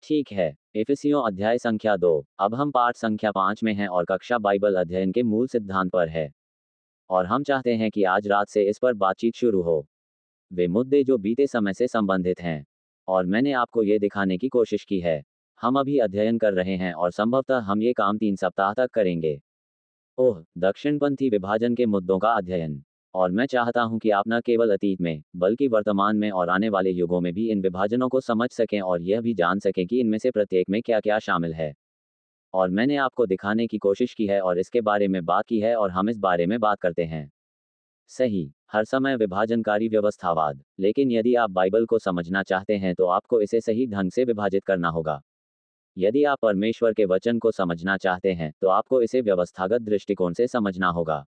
ठीक है। इफिसियों अध्याय संख्या 2। अब हम पाठ संख्या 5 में हैं और कक्षा बाइबल अध्ययन के मूल सिद्धांत पर है। और हम चाहते हैं कि आज रात से इस पर बातचीत शुरू हो। वे मुद्दे जो बीते समय से संबंधित हैं। और मैंने आपको ये दिखाने की कोशिश की है। हम अभी अध्ययन कर रहे हैं और संभवतः हम ये काम 3 सप्ताह तक करेंगे। ओह, दक्षिणपंथी विभाजन के मुद्दों का अध्ययन। और मैं चाहता हूं कि आप न केवल अतीत में, बल्कि वर्तमान में और आने वाले युगों में भी इन विभाजनों को समझ सकें और यह भी जान सकें कि इनमें से प्रत्येक में क्या क्या शामिल है। और मैंने आपको दिखाने की कोशिश की है और इसके बारे में बात की है और हम इस बारे में बात करते हैं। सही, हर समय विभाजनकारी व्यवस्थावाद। लेकिन यदि आप बाइबल को समझना चाहते हैं तो आपको इसे सही ढंग से विभाजित करना होगा। यदि आप परमेश्वर के वचन को समझना चाहते हैं तो आपको इसे व्यवस्थागत दृष्टिकोण से समझना होगा।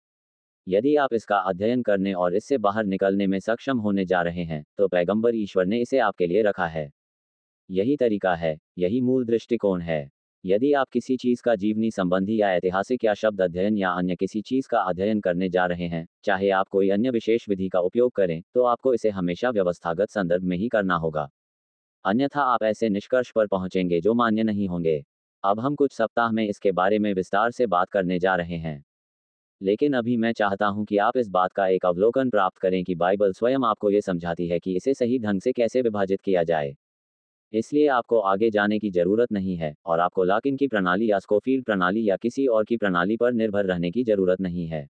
यदि आप इसका अध्ययन करने और इससे बाहर निकलने में सक्षम होने जा रहे हैं तो पैगंबर ईश्वर ने इसे आपके लिए रखा है। यही तरीका है, यही मूल दृष्टिकोण है। यदि आप किसी चीज का जीवनी संबंधी या ऐतिहासिक या शब्द अध्ययन या अन्य किसी चीज का अध्ययन करने जा रहे हैं, चाहे आप कोई अन्य विशेष विधि का उपयोग करें, तो आपको इसे हमेशा व्यवस्थागत संदर्भ में ही करना होगा। अन्यथा आप ऐसे निष्कर्ष पर पहुंचेंगे जो मान्य नहीं होंगे। अब हम कुछ सप्ताह में इसके बारे में विस्तार से बात करने जा रहे हैं। लेकिन अभी मैं चाहता हूं कि आप इस बात का एक अवलोकन प्राप्त करें कि बाइबल स्वयं आपको ये समझाती है कि इसे सही ढंग से कैसे विभाजित किया जाए। इसलिए आपको आगे जाने की जरूरत नहीं है और आपको लाकिन की प्रणाली या स्कोफील्ड प्रणाली या किसी और की प्रणाली पर निर्भर रहने की जरूरत नहीं है।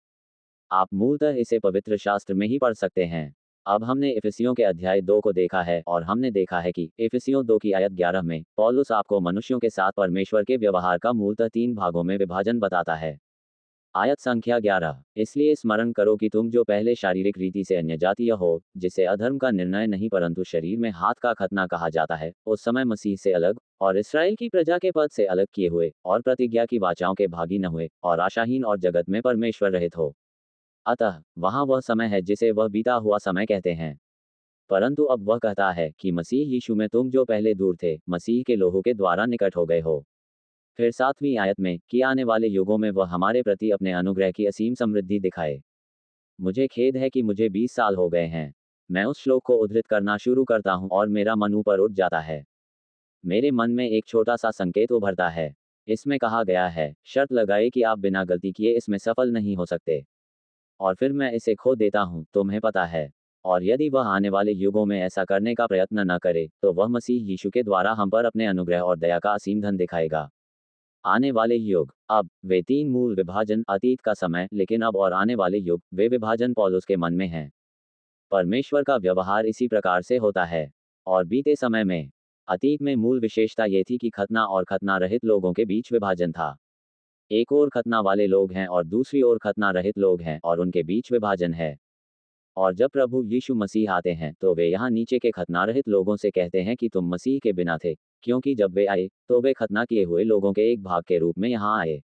आप मूलतः इसे पवित्र शास्त्र में ही पढ़ सकते हैं। अब हमने इफिसियों के अध्याय 2 को देखा है और हमने देखा है कि इफिसियों 2 की आयत 11 में पौलुस आपको मनुष्यों के साथ परमेश्वर के व्यवहार का मूलतः 3 भागों में विभाजन बताता है। आयत संख्या 11। इसलिए स्मरण करो कि तुम जो पहले शारीरिक रीति से अन्यजातीय हो, जिसे अधर्म का निर्णय नहीं परंतु शरीर में हाथ का खतना कहा जाता है, उस समय मसीह से अलग और इसराइल की प्रजा के पद से अलग किए हुए और प्रतिज्ञा की वाचाओं के भागी न हुए और आशाहीन और जगत में परमेश्वर रहित हो। अतः वहां वह समय है जिसे वह बीता हुआ समय कहते हैं। परंतु अब वह कहता है कि मसीह यीशु में तुम जो पहले दूर थे, मसीह के लोहू के द्वारा निकट हो गए हो। फिर 7वीं आयत में कि आने वाले युगों में वह हमारे प्रति अपने अनुग्रह की असीम समृद्धि दिखाए। मुझे खेद है कि मुझे 20 साल हो गए हैं। मैं उस श्लोक को उद्धृत करना शुरू करता हूं और मेरा मन ऊपर उठ जाता है। मेरे मन में एक छोटा सा संकेत उभरता है। इसमें कहा गया है, शर्त लगाए कि आप बिना गलती किए इसमें सफल नहीं हो सकते। और फिर मैं इसे खो देता हूं, तुम्हें पता है। और यदि वह आने वाले युगों में ऐसा करने का प्रयत्न न करे, तो वह मसीह यीशु के द्वारा हम पर अपने अनुग्रह और दया का असीम धन दिखाएगा। आने वाले युग। अब वे 3 मूल विभाजन, अतीत का समय, लेकिन अब और आने वाले युग, वे विभाजन पौलुस के मन में हैं। परमेश्वर का व्यवहार इसी प्रकार से होता है। और बीते समय में, अतीत में मूल विशेषता ये थी कि खतना और खतना रहित लोगों के बीच विभाजन था। एक ओर खतना वाले लोग हैं और दूसरी ओर खतना रहित लोग हैं और उनके बीच विभाजन है। और जब प्रभु यीशु मसीह आते हैं तो वे यहाँ नीचे के खतना रहित लोगों से कहते हैं कि तुम मसीह के बिना थे, क्योंकि जब वे आए तो वे खतना किए हुए लोगों के एक भाग के रूप में यहाँ आए।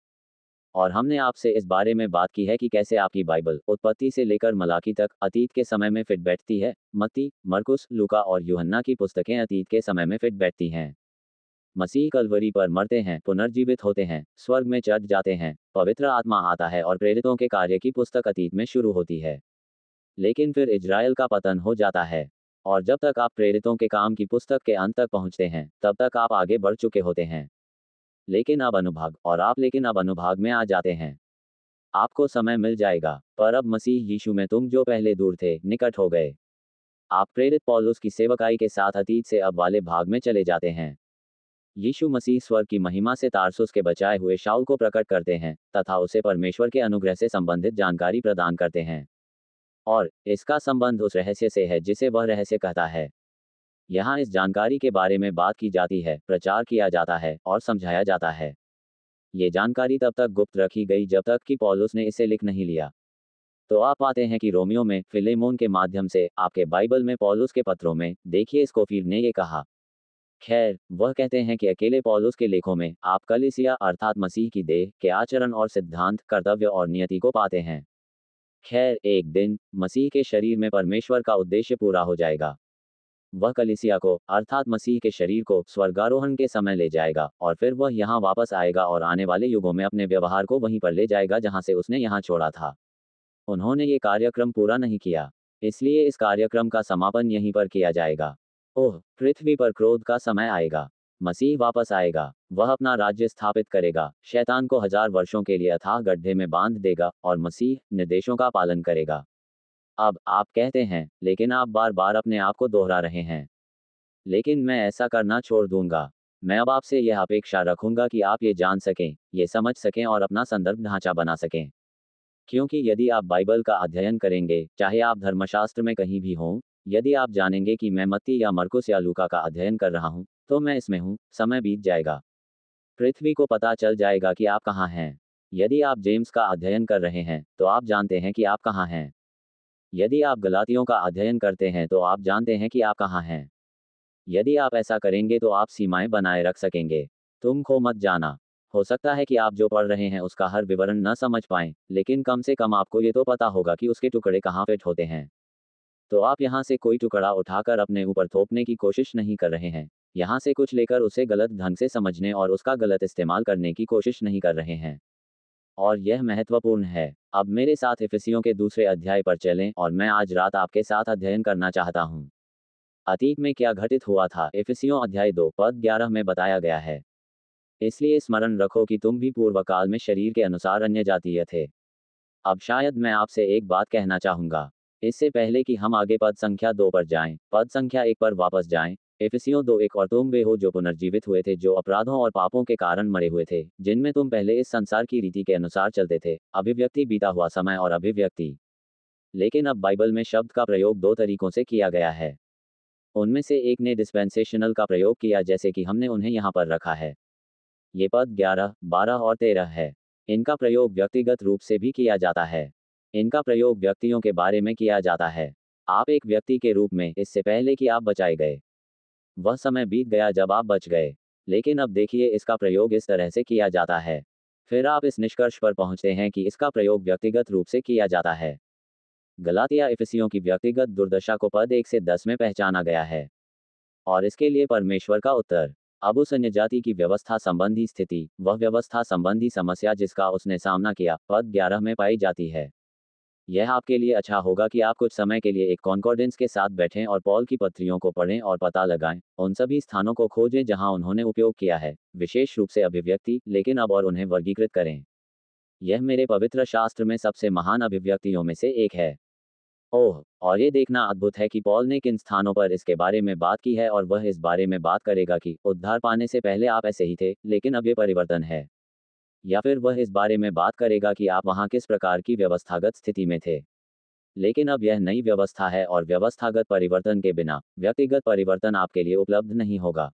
और हमने आपसे इस बारे में बात की है कि कैसे आपकी बाइबल उत्पत्ति से लेकर मलाकी तक अतीत के समय में फिट बैठती है। मत्ती, मरकुस, लूका और यूहन्ना की पुस्तकें अतीत के समय में फिट बैठती हैं। मसीह कलवरी पर मरते हैं, पुनर्जीवित होते हैं, स्वर्ग में चढ़ जाते हैं, पवित्र आत्मा आता है और प्रेरितों के कार्य की पुस्तक अतीत में शुरू होती है। लेकिन फिर इजराइल का पतन हो जाता है। और जब तक आप प्रेरितों के काम की पुस्तक के अंत तक पहुंचते हैं, तब तक आप आगे बढ़ चुके होते हैं। लेकिन अब अनुभाग में आ जाते हैं। आपको समय मिल जाएगा, पर अब मसीह यीशु में तुम जो पहले दूर थे, निकट हो गए। आप प्रेरित पौलुस की सेवकाई के साथ अतीत से अब वाले भाग में चले जाते हैं। यीशु मसीह स्वर्ग की महिमा से तारसुस के बचाए हुए शाऊल को प्रकट करते हैं तथा उसे परमेश्वर के अनुग्रह से संबंधित जानकारी प्रदान करते हैं। और इसका संबंध उस रहस्य से है जिसे वह रहस्य कहता है। यहाँ इस जानकारी के बारे में बात की जाती है, प्रचार किया जाता है और समझाया जाता है। ये जानकारी तब तक गुप्त रखी गई जब तक कि पौलुस ने इसे लिख नहीं लिया। तो आप पाते हैं कि रोमियो में फिलेमोन के माध्यम से, आपके बाइबल में पौलुस के पत्रों में, देखिए स्कोफील्ड ने ये कहा। खैर, वह कहते हैं कि अकेले पौलुस के लेखों में आप कलीसिया अर्थात मसीह की देह के आचरण और सिद्धांत, कर्तव्य और नियति को पाते हैं। खैर, एक दिन मसीह के शरीर में परमेश्वर का उद्देश्य पूरा हो जाएगा। वह कलीसिया को अर्थात मसीह के शरीर को स्वर्गारोहण के समय ले जाएगा और फिर वह यहाँ वापस आएगा और आने वाले युगों में अपने व्यवहार को वहीं पर ले जाएगा जहाँ से उसने यहाँ छोड़ा था। उन्होंने ये कार्यक्रम पूरा नहीं किया, इसलिए इस कार्यक्रम का समापन यहीं पर किया जाएगा। ओह, पृथ्वी पर क्रोध का समय आएगा। मसीह वापस आएगा, वह अपना राज्य स्थापित करेगा, शैतान को 1000 वर्षों के लिए अथाह गड्ढे में बांध देगा और मसीह निर्देशों का पालन करेगा। अब आप कहते हैं, लेकिन आप बार बार अपने आप को दोहरा रहे हैं। लेकिन मैं ऐसा करना छोड़ दूंगा। मैं अब आपसे यह अपेक्षा रखूंगा कि आप ये जान सकें, ये समझ सकें और अपना संदर्भ ढांचा बना सकें। क्योंकि यदि आप बाइबल का अध्ययन करेंगे, चाहे आप धर्मशास्त्र में कहीं भी हों, यदि आप जानेंगे कि मैं मत्ती या मरकुस या लूका का अध्ययन कर रहा हूं, तो मैं इसमें हूं, समय बीत जाएगा। पृथ्वी को पता चल जाएगा कि आप कहां हैं। यदि आप जेम्स का अध्ययन कर रहे हैं, तो आप जानते हैं कि आप कहां हैं। यदि आप गलातियों का अध्ययन करते हैं तो आप जानते हैं कि आप कहां हैं। यदि आप ऐसा करेंगे तो आप सीमाएं बनाए रख सकेंगे। तुम खो मत जाना। हो सकता है कि आप जो पढ़ रहे हैं उसका हर विवरण न समझ पाएं, लेकिन कम से कम आपको ये तो पता होगा कि उसके टुकड़े कहाँ फिट होते हैं। तो आप यहाँ से कोई टुकड़ा उठाकर अपने ऊपर थोपने की कोशिश नहीं कर रहे हैं। यहाँ से कुछ लेकर उसे गलत ढंग से समझने और उसका गलत इस्तेमाल करने की कोशिश नहीं कर रहे हैं। और यह महत्वपूर्ण है। अब मेरे साथ इफिसियों के दूसरे अध्याय पर चलें और मैं आज रात आपके साथ अध्ययन करना चाहता हूँ। अतीत में क्या घटित हुआ था, इफिसियों अध्याय 2 पद 11 में बताया गया है। इसलिए स्मरण रखो कि तुम भी पूर्व काल में शरीर के अनुसार अन्य जातीय थे। अब शायद मैं आपसे एक बात कहना चाहूंगा। इससे पहले कि हम आगे पद संख्या 2 पर जाएं, पद संख्या 1 पर वापस जाएं। इफिसियों 2:1 और तुम वे हो जो पुनर्जीवित हुए थे, जो अपराधों और पापों के कारण मरे हुए थे, जिनमें तुम पहले इस संसार की रीति के अनुसार चलते थे, अभिव्यक्ति, बीता हुआ समय और अभिव्यक्ति। लेकिन अब बाइबल में शब्द का प्रयोग दो तरीकों से किया गया है। उनमें से एक ने डिस्पेंसेशनल का प्रयोग किया, जैसे कि हमने उन्हें यहाँ पर रखा है। ये पद 11, 12 और 13 है। इनका प्रयोग व्यक्तिगत रूप से भी किया जाता है। इनका प्रयोग व्यक्तियों के बारे में किया जाता है। आप एक व्यक्ति के रूप में, इससे पहले कि आप बचाए गए। वह समय बीत गया जब आप बच गए। लेकिन अब देखिए, इसका प्रयोग इस तरह से किया जाता है। फिर आप इस निष्कर्ष पर पहुंचते हैं कि इसका प्रयोग व्यक्तिगत रूप से किया जाता है। गलातिया इफिसियों की व्यक्तिगत दुर्दशा को पद 1 से 10 में पहचाना गया है। और इसके लिए परमेश्वर का उत्तर। अब उस अन्य जाति की व्यवस्था संबंधी स्थिति, वह व्यवस्था संबंधी समस्या जिसका उसने सामना किया, पद 11 में पाई जाती है। यह आपके लिए अच्छा होगा कि आप कुछ समय के लिए एक कॉन्कॉर्डेंस के साथ बैठें और पॉल की पत्रियों को पढ़ें और पता लगाएं, उन सभी स्थानों को खोजें जहां उन्होंने उपयोग किया है, विशेष रूप से अभिव्यक्ति, लेकिन अब और उन्हें वर्गीकृत करें। यह मेरे पवित्र शास्त्र में सबसे महान अभिव्यक्तियों में से एक है। ओह, और ये देखना अद्भुत है कि पॉल ने किन स्थानों पर इसके बारे में बात की है, और वह इस बारे में बात करेगा कि उद्धार पाने से पहले आप ऐसे ही थे, लेकिन अब ये परिवर्तन है। या फिर वह इस बारे में बात करेगा कि आप वहाँ किस प्रकार की व्यवस्थागत स्थिति में थे, लेकिन अब यह नई व्यवस्था है और व्यवस्थागत परिवर्तन के बिना व्यक्तिगत परिवर्तन आपके लिए उपलब्ध नहीं होगा।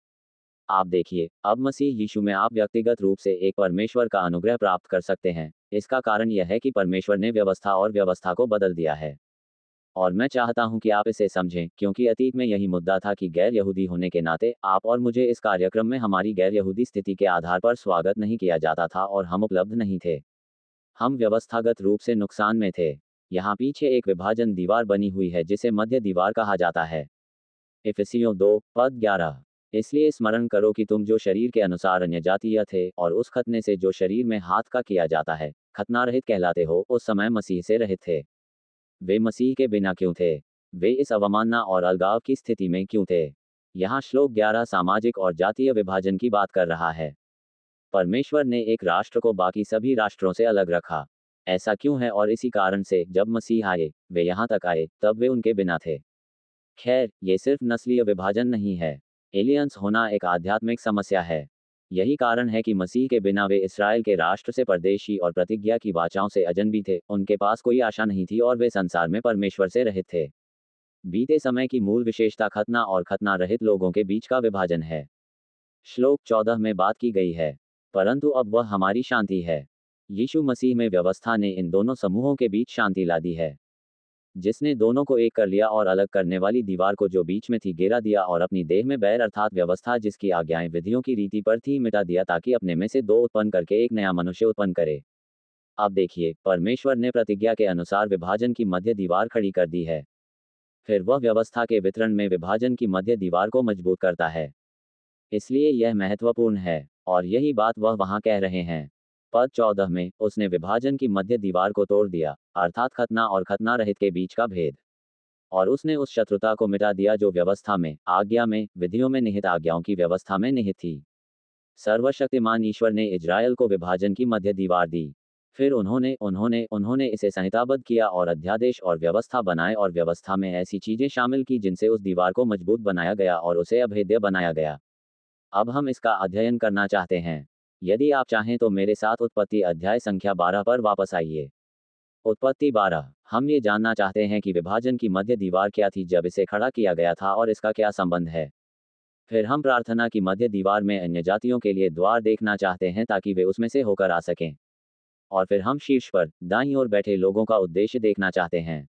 आप देखिए, अब मसीह यीशु में आप व्यक्तिगत रूप से एक परमेश्वर का अनुग्रह प्राप्त कर सकते हैं। इसका कारण यह है कि परमेश्वर ने व्यवस्था और व्यवस्था को बदल दिया है। और मैं चाहता हूं कि आप इसे समझें, क्योंकि अतीत में यही मुद्दा था कि गैर यहूदी होने के नाते आप और मुझे इस कार्यक्रम में हमारी गैर यहूदी स्थिति के आधार पर स्वागत नहीं किया जाता था और हम उपलब्ध नहीं थे। हम व्यवस्थागत रूप से नुकसान में थे। यहाँ पीछे एक विभाजन दीवार बनी हुई है जिसे मध्य दीवार कहा जाता है। इफिसियों 2 पद 11। इसलिए स्मरण करो कि तुम जो शरीर के अनुसार अन्य जातीय थे और उस खतने से जो शरीर में हाथ का किया जाता है, खतना रहित कहलाते हो, उस समय मसीह से रहित थे। वे मसीह के बिना क्यों थे? वे इस अवमानना और अलगाव की स्थिति में क्यों थे? यहाँ श्लोक 11 सामाजिक और जातीय विभाजन की बात कर रहा है। परमेश्वर ने एक राष्ट्र को बाकी सभी राष्ट्रों से अलग रखा। ऐसा क्यों है? और इसी कारण से जब मसीह आए, वे यहाँ तक आए, तब वे उनके बिना थे। खैर, ये सिर्फ नस्लीय विभाजन नहीं है। एलियंस होना एक आध्यात्मिक समस्या है। यही कारण है कि मसीह के बिना वे इसराइल के राष्ट्र से परदेशी और प्रतिज्ञा की वाचाओं से अजनबी थे, उनके पास कोई आशा नहीं थी और वे संसार में परमेश्वर से रहित थे। बीते समय की मूल विशेषता खतना और खतना रहित लोगों के बीच का विभाजन है। श्लोक 14 में बात की गई है। परंतु अब वह हमारी शांति है। यीशु मसीह में व्यवस्था ने इन दोनों समूहों के बीच शांति ला दी है, जिसने दोनों को एक कर लिया और अलग करने वाली दीवार को जो बीच में थी गिरा दिया और अपनी देह में बैर अर्थात व्यवस्था जिसकी आज्ञाएं विधियों की रीति पर थी मिटा दिया, ताकि अपने में से दो उत्पन्न करके एक नया मनुष्य उत्पन्न करे। अब देखिए, परमेश्वर ने प्रतिज्ञा के अनुसार विभाजन की मध्य दीवार खड़ी कर दी है। फिर वह व्यवस्था के वितरण में विभाजन की मध्य दीवार को मजबूत करता है। इसलिए यह महत्वपूर्ण है, और यही बात वह वहां कह रहे हैं। पद 14 में, उसने विभाजन की मध्य दीवार को तोड़ दिया, अर्थात खतना और खतना रहित के बीच का भेद। और उसने उस शत्रुता को मिटा दिया जो व्यवस्था में, आज्ञा में, विधियों में निहित आज्ञाओं की व्यवस्था में निहित थी। सर्वशक्तिमान ईश्वर ने इजराइल को विभाजन की मध्य दीवार दी। फिर उन्होंने उन्होंने उन्होंने इसे संहिताबद्ध किया और अध्यादेश और व्यवस्था बनाए और व्यवस्था में ऐसी चीजें शामिल की जिनसे उस दीवार को मजबूत बनाया गया और उसे अभेद्य बनाया गया। अब हम इसका अध्ययन करना चाहते हैं। यदि आप चाहें तो मेरे साथ उत्पत्ति अध्याय संख्या 12 पर वापस आइए। उत्पत्ति 12। हम ये जानना चाहते हैं कि विभाजन की मध्य दीवार क्या थी जब इसे खड़ा किया गया था और इसका क्या संबंध है। फिर हम प्रार्थना की मध्य दीवार में अन्य जातियों के लिए द्वार देखना चाहते हैं ताकि वे उसमें से होकर आ सकें। और फिर हम शीर्ष पर दाईं ओर बैठे लोगों का उद्देश्य देखना चाहते हैं।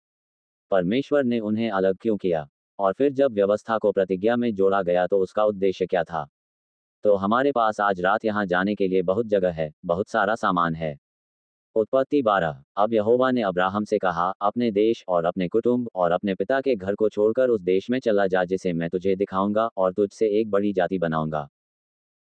परमेश्वर ने उन्हें अलग क्यों किया? और फिर जब व्यवस्था को प्रतिज्ञा में जोड़ा गया तो उसका उद्देश्य क्या था? तो हमारे पास आज रात यहाँ जाने के लिए बहुत जगह है, बहुत सारा सामान है। उत्पत्ति 12। अब यहोवा ने अब्राहम से कहा, अपने देश और अपने कुटुंब और अपने पिता के घर को छोड़कर उस देश में चला जा जिसे मैं तुझे दिखाऊंगा और तुझसे एक बड़ी जाति बनाऊंगा।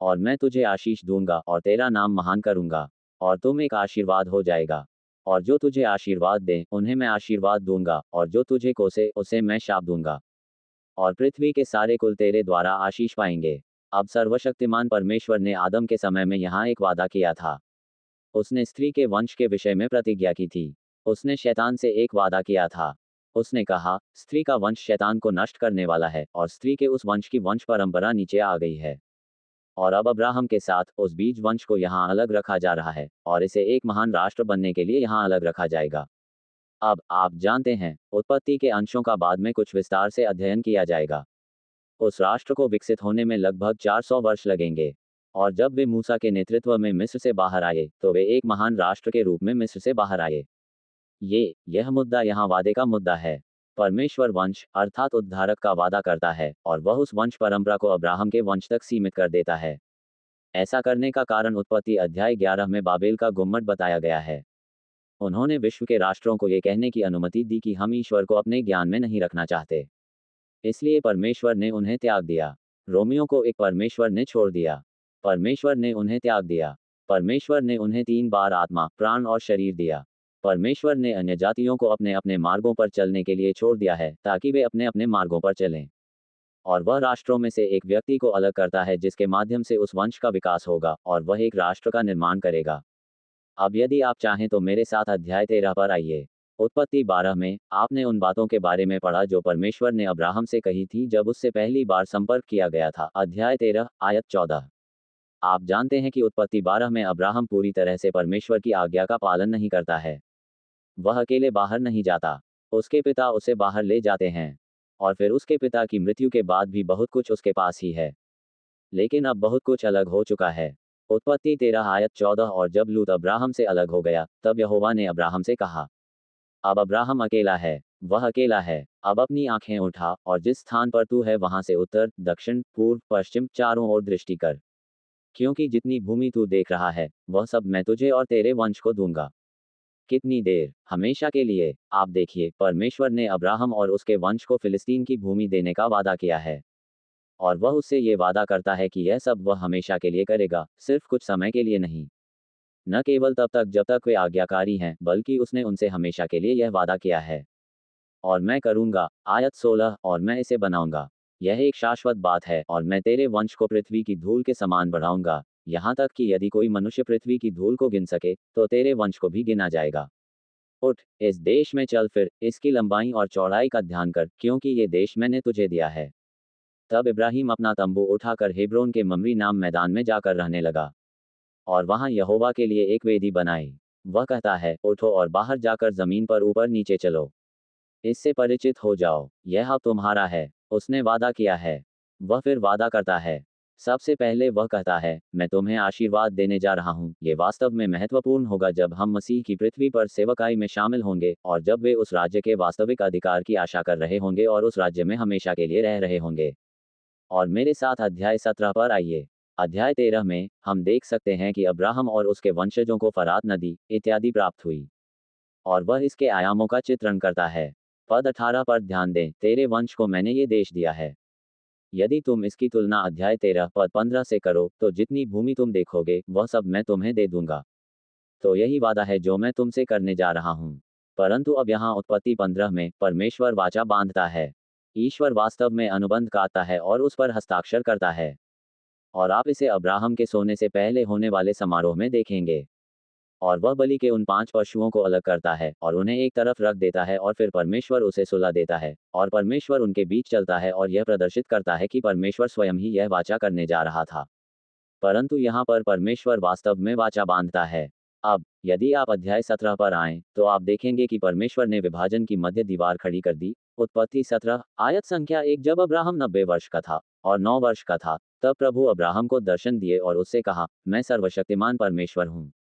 और मैं तुझे आशीष दूंगा और तेरा नाम महान करूंगा और तुम एक आशीर्वाद हो जाएगा। और जो तुझे आशीर्वाद दे उन्हें मैं आशीर्वाद दूंगा और जो तुझे कोसे उसे मैं शाप दूंगा। और पृथ्वी के सारे कुल तेरे द्वारा आशीष पाएंगे। अब सर्वशक्तिमान परमेश्वर ने आदम के समय में यहाँ एक वादा किया था। उसने स्त्री के वंश के विषय में प्रतिज्ञा की थी। उसने शैतान से एक वादा किया था। उसने कहा, स्त्री का वंश शैतान को नष्ट करने वाला है और स्त्री के उस वंश की वंश परंपरा नीचे आ गई है। और अब अब्राहम के साथ उस बीज वंश को यहाँ अलग रखा जा रहा है और इसे एक महान राष्ट्र बनने के लिए यहाँ अलग रखा जाएगा। अब आप जानते हैं, उत्पत्ति के अंशों का बाद में कुछ विस्तार से अध्ययन किया जाएगा। उस राष्ट्र को विकसित होने में लगभग 400 वर्ष लगेंगे। और जब वे मूसा के नेतृत्व में मिस्र से बाहर आए तो वे एक महान राष्ट्र के रूप में मिस्र से बाहर आए। यह मुद्दा यहाँ वादे का मुद्दा है। परमेश्वर वंश अर्थात उद्धारक का वादा करता है और वह उस वंश परंपरा को अब्राहम के वंश तक सीमित कर देता है। ऐसा करने का कारण उत्पत्ति अध्याय 11 में बाबेल का गुम्मट बताया गया है। उन्होंने विश्व के राष्ट्रों को यह कहने की अनुमति दी कि हम ईश्वर को अपने ज्ञान में नहीं रखना चाहते, इसलिए परमेश्वर ने उन्हें त्याग दिया। रोमियों को एक परमेश्वर ने छोड़ दिया। परमेश्वर ने उन्हें त्याग दिया। परमेश्वर ने उन्हें 3 बार आत्मा, प्राण और शरीर दिया। परमेश्वर ने अन्य जातियों को अपने अपने मार्गों पर चलने के लिए छोड़ दिया है ताकि वे अपने अपने मार्गों पर चलें। और वह राष्ट्रों में से एक व्यक्ति को अलग करता है जिसके माध्यम से उस वंश का विकास होगा और वह एक राष्ट्र का निर्माण करेगा। अब यदि आप चाहें तो मेरे साथ अध्याय 13 पर आइए। उत्पत्ति 12 में आपने उन बातों के बारे में पढ़ा जो परमेश्वर ने अब्राहम से कही थी जब उससे पहली बार संपर्क किया गया था। अध्याय 13 आयत 14। आप जानते हैं कि उत्पत्ति 12 में अब्राहम पूरी तरह से परमेश्वर की आज्ञा का पालन नहीं करता है। वह अकेले बाहर नहीं जाता, उसके पिता उसे बाहर ले जाते हैं। और फिर उसके पिता की मृत्यु के बाद भी बहुत कुछ उसके पास ही है। लेकिन अब बहुत कुछ अलग हो चुका है। उत्पत्ति 13 आयत 14। और जब लूत अब्राहम से अलग हो गया तब यहोवा ने अब्राहम से कहा, अब अब्राहम अकेला है, वह अकेला है। अब अपनी आंखें उठा और जिस स्थान पर तू है वहां से उत्तर, दक्षिण, पूर्व, पश्चिम चारों ओर दृष्टि कर, क्योंकि जितनी भूमि तू देख रहा है वह सब मैं तुझे और तेरे वंश को दूंगा। कितनी देर? हमेशा के लिए। आप देखिए, परमेश्वर ने अब्राहम और उसके वंश को फिलिस्तीन की भूमि देने का वादा किया है। और वह उससे ये वादा करता है कि यह सब वह हमेशा के लिए करेगा, सिर्फ कुछ समय के लिए नहीं। न केवल तब तक जब तक वे आज्ञाकारी हैं, बल्कि उसने उनसे हमेशा के लिए यह वादा किया है। और मैं करूंगा, आयत 16, और मैं इसे बनाऊंगा। यह एक शाश्वत बात है, और मैं तेरे वंश को पृथ्वी की धूल के समान बढ़ाऊंगा, यहाँ तक कि यदि कोई मनुष्य पृथ्वी की धूल को गिन सके तो तेरे वंश को भी गिना जाएगा। उठ, इस देश में चल, फिर इसकी लंबाई और चौड़ाई का ध्यान कर, क्योंकि ये देश मैंने तुझे दिया है। तब इब्राहिम अपना तंबू उठाकर हेब्रोन के ममरी नाम मैदान में जाकर रहने लगा और वहां यहोवा के लिए एक वेदी बनाई। वह कहता है, उठो और बाहर जाकर जमीन पर ऊपर नीचे चलो, इससे परिचित हो जाओ, यह अब तुम्हारा है, उसने वादा किया है। वह फिर वादा करता है। सबसे पहले वह कहता है, मैं तुम्हें आशीर्वाद देने जा रहा हूँ। ये वास्तव में महत्वपूर्ण होगा जब हम मसीह की पृथ्वी पर सेवकाई में शामिल होंगे और जब वे उस राज्य के वास्तविक अधिकार की आशा कर रहे होंगे और उस राज्य में हमेशा के लिए रह रहे होंगे। और मेरे साथ अध्याय 17 पर आइए। अध्याय 13 में हम देख सकते हैं कि अब्राहम और उसके वंशजों को फरात नदी इत्यादि प्राप्त हुई और वह इसके आयामों का चित्रण करता है। पद 18 पर ध्यान दें, तेरे वंश को मैंने ये देश दिया है। यदि तुम इसकी तुलना अध्याय 13 पद 15 से करो तो जितनी भूमि तुम देखोगे वह सब मैं तुम्हें दे दूंगा। तो यही वादा है जो मैं तुमसे करने जा रहा हूँ। परंतु अब यहाँ उत्पत्ति 15 में परमेश्वर वाचा बांधता है। ईश्वर वास्तव में अनुबंध काटता है और उस पर हस्ताक्षर करता है। और आप इसे अब्राहम के सोने से पहले होने वाले समारोह में देखेंगे। और वह बलि के उन 5 पशुओं को अलग करता है और उन्हें एक तरफ रख देता है, और फिर परमेश्वर उसे सुला देता है और परमेश्वर उनके बीच चलता है और यह प्रदर्शित करता है कि परमेश्वर स्वयं ही यह वाचा करने जा रहा था। परंतु यहाँ पर परमेश्वर वास्तव में वाचा बांधता है। अब यदि आप अध्याय 17 पर आएं, तो आप देखेंगे कि परमेश्वर ने विभाजन की मध्य दीवार खड़ी कर दी। उत्पत्ति 17 आयत संख्या 1। जब अब्राहम 90 वर्ष का था और 9 वर्ष का था, तब प्रभु अब्राहम को दर्शन दिए और उससे कहा, मैं सर्वशक्तिमान परमेश्वर हूँ,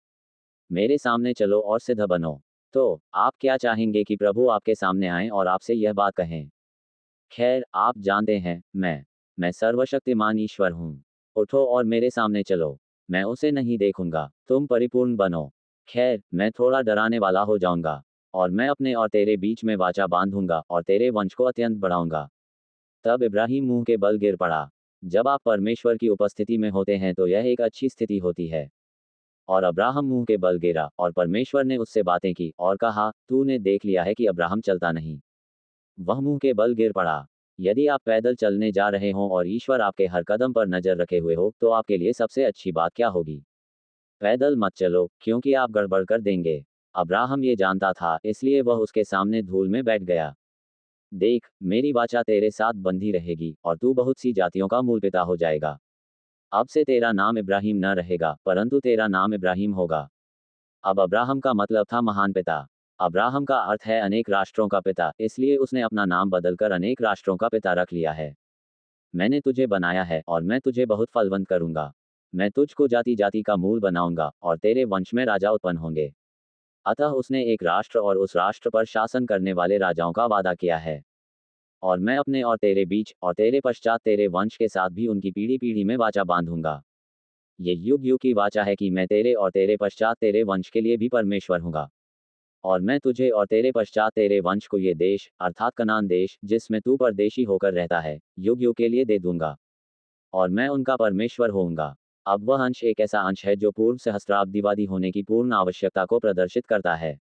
मेरे सामने चलो और सिद्ध बनो। तो आप क्या चाहेंगे कि प्रभु आपके सामने आए और आपसे यह बात कहें? खैर, आप जानते हैं, मैं सर्वशक्तिमान ईश्वर हूँ। उठो और मेरे सामने चलो। मैं उसे नहीं देखूंगा, तुम परिपूर्ण बनो। खैर, मैं थोड़ा डराने वाला हो जाऊंगा, और मैं अपने और तेरे बीच में वाचा बांधूंगा और तेरे वंश को अत्यंत बढ़ाऊंगा। तब इब्राहिम मुंह के बल गिर पड़ा। जब आप परमेश्वर की उपस्थिति में होते हैं तो यह एक अच्छी स्थिति होती है। और अब्राहम मुंह के बल गिरा, और परमेश्वर ने उससे बातें की और कहा, तूने देख लिया है कि अब्राहम चलता नहीं। वह मुंह के बल गिर पड़ा। यदि आप पैदल चलने जा रहे हों और ईश्वर आपके हर कदम पर नजर रखे हुए हो, तो आपके लिए सबसे अच्छी बात क्या होगी? पैदल मत चलो, क्योंकि आप गड़बड़ कर देंगे। अब्राहम ये जानता था, इसलिए वह उसके सामने धूल में बैठ गया। देख, मेरी वाचा तेरे साथ बंधी रहेगी और तू बहुत सी जातियों का मूल पिता हो जाएगा। अब से तेरा नाम इब्राहिम न रहेगा, परंतु तेरा नाम इब्राहिम होगा। अब अब्राहम का मतलब था महान पिता। अब्राहम का अर्थ है अनेक राष्ट्रों का पिता, इसलिए उसने अपना नाम बदलकर अनेक राष्ट्रों का पिता रख लिया है। मैंने तुझे बनाया है और मैं तुझे बहुत फलवंत करूंगा। मैं तुझको जाति जाति का मूल बनाऊंगा और तेरे वंश में राजा उत्पन्न होंगे। अतः उसने एक राष्ट्र और उस राष्ट्र पर शासन करने वाले राजाओं का वादा किया है। और मैं अपने और तेरे बीच और तेरे पश्चात तेरे वंश के साथ भी उनकी पीढ़ी पीढ़ी में वाचा बांधूंगा। ये युग युग की वाचा है कि मैं तेरे और तेरे पश्चात तेरे वंश के लिए भी परमेश्वर हूँगा। और मैं तुझे और तेरे पश्चात तेरे वंश को ये देश, अर्थात कनान देश, जिसमें तू परदेशी होकर रहता है, युग युग के लिए दे दूंगा। और मैं उनका परमेश्वर होऊंगा। अब वह अंश एक ऐसा अंश है जो पूर्व सहस्त्राब्दीवादी होने की पूर्ण आवश्यकता को प्रदर्शित करता है।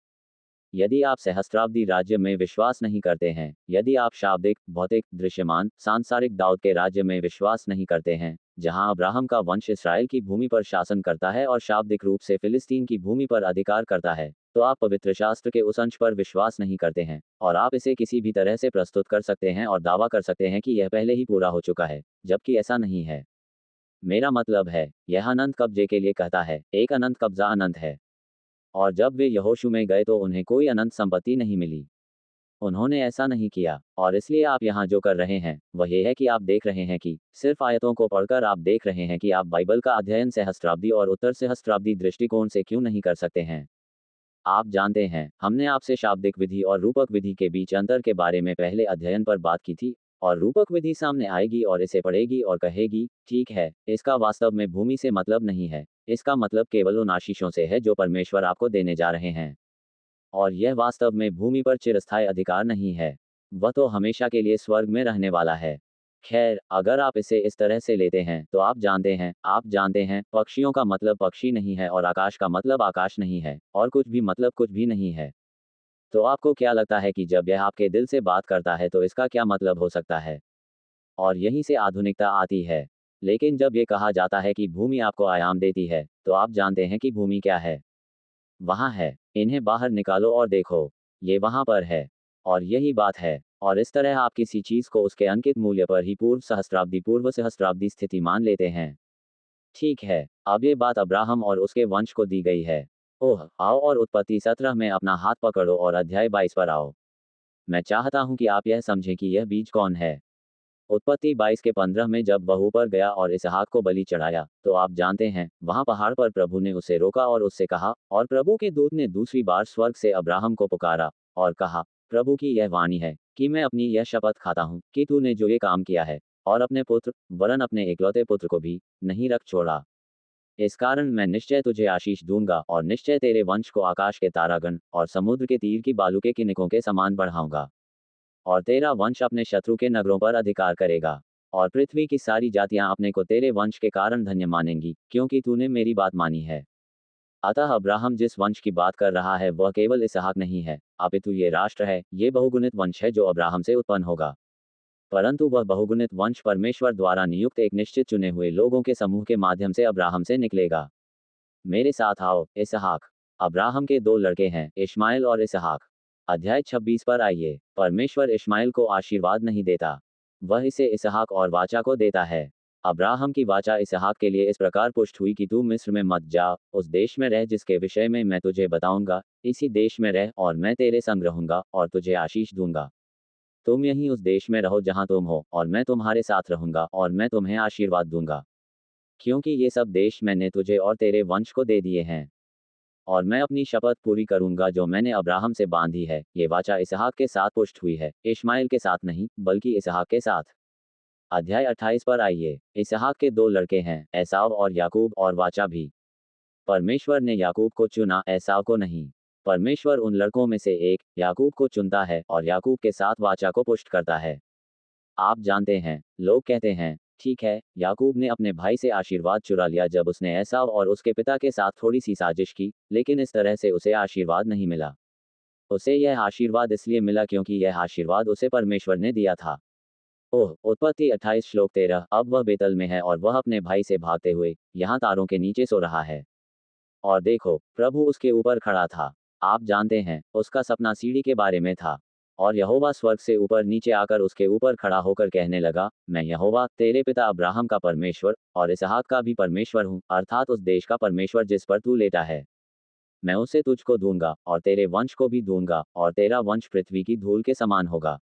यदि आप सहस्त्राब्दी राज्य में विश्वास नहीं करते हैं, यदि आप शाब्दिक, भौतिक, दृश्यमान, सांसारिक दाऊद के राज्य में विश्वास नहीं करते हैं, जहां अब्राहम का वंश इस्राएल की भूमि पर शासन करता है और शाब्दिक रूप से फिलिस्तीन की भूमि पर अधिकार करता है, तो आप पवित्र शास्त्र के उस अंश पर विश्वास नहीं करते हैं, और आप इसे किसी भी तरह से प्रस्तुत कर सकते हैं और दावा कर सकते हैं कि यह पहले ही पूरा हो चुका है, जबकि ऐसा नहीं है। मेरा मतलब है, यह अनंत कब्जे के लिए कहता है, एक अनंत कब्जा अनंत है। और जब वे यहोशू में गए तो उन्हें कोई अनंत संपत्ति नहीं मिली। उन्होंने ऐसा नहीं किया, और इसलिए आप यहाँ जो कर रहे हैं वह ये है कि आप देख रहे हैं कि सिर्फ आयतों को पढ़कर आप देख रहे हैं कि आप बाइबल का अध्ययन सहस्त्राब्दी और उत्तर सहस्त्राब्दी दृष्टिकोण से क्यों नहीं कर सकते हैं। आप जानते हैं, हमने आपसे शाब्दिक विधि और रूपक विधि के बीच अंतर के बारे में पहले अध्ययन पर बात की थी, और रूपक विधि सामने आएगी और इसे पढ़ेगी और कहेगी, ठीक है, इसका वास्तव में भूमि से मतलब नहीं है, इसका मतलब केवल उन आशीषों से है जो परमेश्वर आपको देने जा रहे हैं। और यह वास्तव में भूमि पर चिरस्थायी अधिकार नहीं है, वह तो हमेशा के लिए स्वर्ग में रहने वाला है। खैर, अगर आप इसे इस तरह से लेते हैं तो आप जानते हैं, पक्षियों का मतलब पक्षी नहीं है और आकाश का मतलब आकाश नहीं है, और कुछ भी मतलब कुछ भी नहीं है। तो आपको क्या लगता है कि जब यह आपके दिल से बात करता है तो इसका क्या मतलब हो सकता है? और यहीं से आधुनिकता आती है। लेकिन जब ये कहा जाता है कि भूमि आपको आयाम देती है, तो आप जानते हैं कि भूमि क्या है? वहाँ है। इन्हें बाहर निकालो और देखो। ये वहाँ पर है। और यही बात है। और इस तरह आप किसी चीज़ को उसके अंकित मूल्य पर ही पूर्व सहस्त्राब्दी स्थिति मान लेते हैं। ठीक है, अब ये बात अब्राहम और उसके वंश को दी गई है। ओह, आओ और उत्पत्ति 17 में अपना हाथ पकड़ो और अध्याय 22 पर आओ। मैं चाहता हूं कि आप यह समझें कि यह बीज कौन है। उत्पत्ति 22 के 15 में जब वह ऊपर गया और इसहाक को बलि चढ़ाया, तो आप जानते हैं, वहां पहाड़ पर प्रभु ने उसे रोका और उससे कहा, और प्रभु के दूत ने दूसरी बार स्वर्ग से अब्राहम को पुकारा और कहा, प्रभु की यह वाणी है कि मैं अपनी यह शपथ खाता हूं कि तूने जो ये काम किया है, और अपने पुत्र, वरन अपने इकलौते पुत्र को भी नहीं रख छोड़ा। इस कारण मैं निश्चय तुझे आशीष दूंगा और निश्चय तेरे वंश को आकाश के तारागण और समुद्र के तीर की बालू के किनकों के समान बढ़ाऊंगा। और तेरा वंश अपने शत्रु के नगरों पर अधिकार करेगा। और पृथ्वी की सारी जातियां अपने को तेरे वंश के कारण धन्य मानेंगी, क्योंकि तूने मेरी बात मानी है। अतः अब्राहम जिस वंश की बात कर रहा है वह केवल इसहाक नहीं है, अपितु ये राष्ट्र है, ये बहुगुणित वंश है जो अब्राहम से उत्पन्न होगा। परंतु वह बहुगुणित वंश परमेश्वर द्वारा नियुक्त एक निश्चित चुने हुए लोगों के समूह के माध्यम से अब्राहम से निकलेगा। मेरे साथ आओ। इसहाक। अब्राहम के दो लड़के हैं, इश्माइल और इसहाक। अध्याय 26 पर आइए। परमेश्वर इश्माइल को आशीर्वाद नहीं देता, वह इसे इसहाक और वाचा को देता है। अब्राहम की वाचा इसहाक के लिए इस प्रकार पुष्ट हुई कि तू मिस्र में मत जा, उस देश में रह जिसके विषय में मैं तुझे बताऊंगा, इसी देश में रह और मैं तेरे संग रहूंगा और तुझे आशीष दूंगा। तुम यहीं उस देश में रहो जहां तुम हो, और मैं तुम्हारे साथ रहूंगा और मैं तुम्हें आशीर्वाद दूंगा, क्योंकि ये सब देश मैंने तुझे और तेरे वंश को दे दिए हैं। और मैं अपनी शपथ पूरी करूंगा जो मैंने अब्राहम से बांधी है। ये वाचा इसहाक के साथ पुष्ट हुई है, इश्माइल के साथ नहीं, बल्कि इसहाक के साथ। अध्याय 28 पर आइए। इसहाक के दो लड़के हैं, एसाव और याकूब, और वाचा भी। परमेश्वर ने याकूब को चुना, एसाव को नहीं। परमेश्वर उन लड़कों में से एक, याकूब को चुनता है और याकूब के साथ वाचा को पुष्ट करता है। आप जानते हैं, लोग कहते हैं, ठीक है, याकूब ने अपने भाई से आशीर्वाद चुरा लिया जब उसने एसाव और उसके पिता के साथ थोड़ी सी साजिश की, लेकिन इस तरह से उसे आशीर्वाद नहीं मिला। उसे यह आशीर्वाद इसलिए मिला क्योंकि यह आशीर्वाद उसे परमेश्वर ने दिया था। ओह, उत्पत्ति 28 श्लोक 13। अब वह बेतल में है और वह अपने भाई से भागते हुए यहाँ तारों के नीचे सो रहा है। और देखो, प्रभु उसके ऊपर खड़ा था। आप जानते हैं, उसका सपना सीढ़ी के बारे में था। और यहोवा स्वर्ग से ऊपर नीचे आकर उसके ऊपर खड़ा होकर कहने लगा, मैं यहोवा तेरे पिता अब्राहम का परमेश्वर और इसहाक का भी परमेश्वर हूँ, अर्थात उस देश का परमेश्वर जिस पर तू लेटा है। मैं उसे तुझको दूंगा और तेरे वंश को भी दूंगा, और तेरा वंश पृथ्वी की धूल के समान होगा।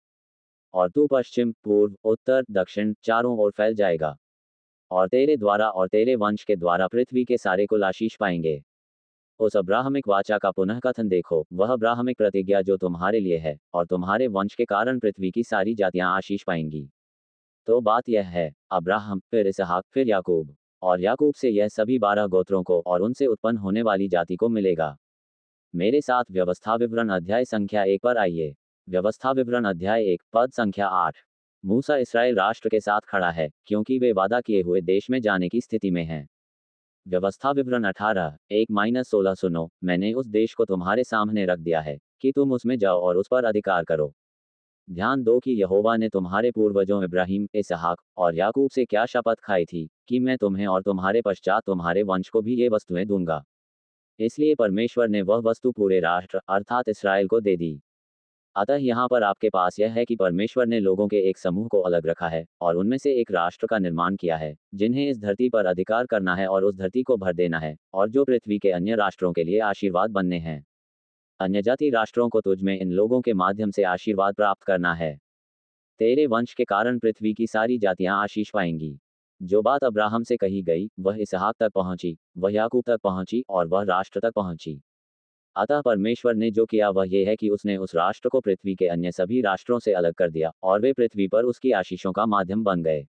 और तू पश्चिम, पूर्व, उत्तर, दक्षिण चारों ओर फैल जाएगा। और तेरे द्वारा और तेरे वंश के द्वारा पृथ्वी के सारे कुल आशीष पाएंगे। उस अब्राहमिक वाचा का पुनः कथन देखो, वह अब्राहमिक प्रतिज्ञा जो तुम्हारे लिए है, और तुम्हारे वंश के कारण पृथ्वी की सारी जातियां आशीष पाएंगी। तो बात यह है, अब्राहम, फिर इसहाक, फिर याकूब, और याकूब से यह सभी 12 गोत्रों को और उनसे उत्पन्न होने वाली जाति को मिलेगा। मेरे साथ व्यवस्था विवरण अध्याय संख्या 1 पर आइए। व्यवस्था विवरण अध्याय 1, पद संख्या 8। मूसा इसराइल राष्ट्र के साथ खड़ा है, क्योंकि वे वादा किए हुए देश में जाने की स्थिति में हैं। व्यवस्था विवरण 18, 1-16 सुनो, मैंने उस देश को तुम्हारे सामने रख दिया है, कि तुम उसमें जाओ और उस पर अधिकार करो। ध्यान दो कि यहोवा ने तुम्हारे पूर्वजों इब्राहिम, इसहाक और याकूब से क्या शपथ खाई थी, कि मैं तुम्हें और तुम्हारे पश्चात तुम्हारे वंश को भी ये वस्तुएं दूंगा। इसलिए परमेश्वर ने वह वस्तु पूरे राष्ट्र अर्थात इसराइल को दे दी। अतः यहाँ पर आपके पास यह है कि परमेश्वर ने लोगों के एक समूह को अलग रखा है और उनमें से एक राष्ट्र का निर्माण किया है, जिन्हें इस धरती पर अधिकार करना है और उस धरती को भर देना है, और जो पृथ्वी के अन्य राष्ट्रों के लिए आशीर्वाद बनने हैं। अन्यजाति राष्ट्रों को तुझ में इन लोगों के माध्यम से आशीर्वाद प्राप्त करना है। तेरे वंश के कारण पृथ्वी की सारी जातियां आशीष पाएंगी। जो बात अब्राहम से कही गई, वह इसहाक तक पहुंची, वह याकूब तक पहुंची और वह राष्ट्र तक पहुंची। अतः परमेश्वर ने जो किया वह ये है कि उसने उस राष्ट्र को पृथ्वी के अन्य सभी राष्ट्रों से अलग कर दिया, और वे पृथ्वी पर उसकी आशीषों का माध्यम बन गए।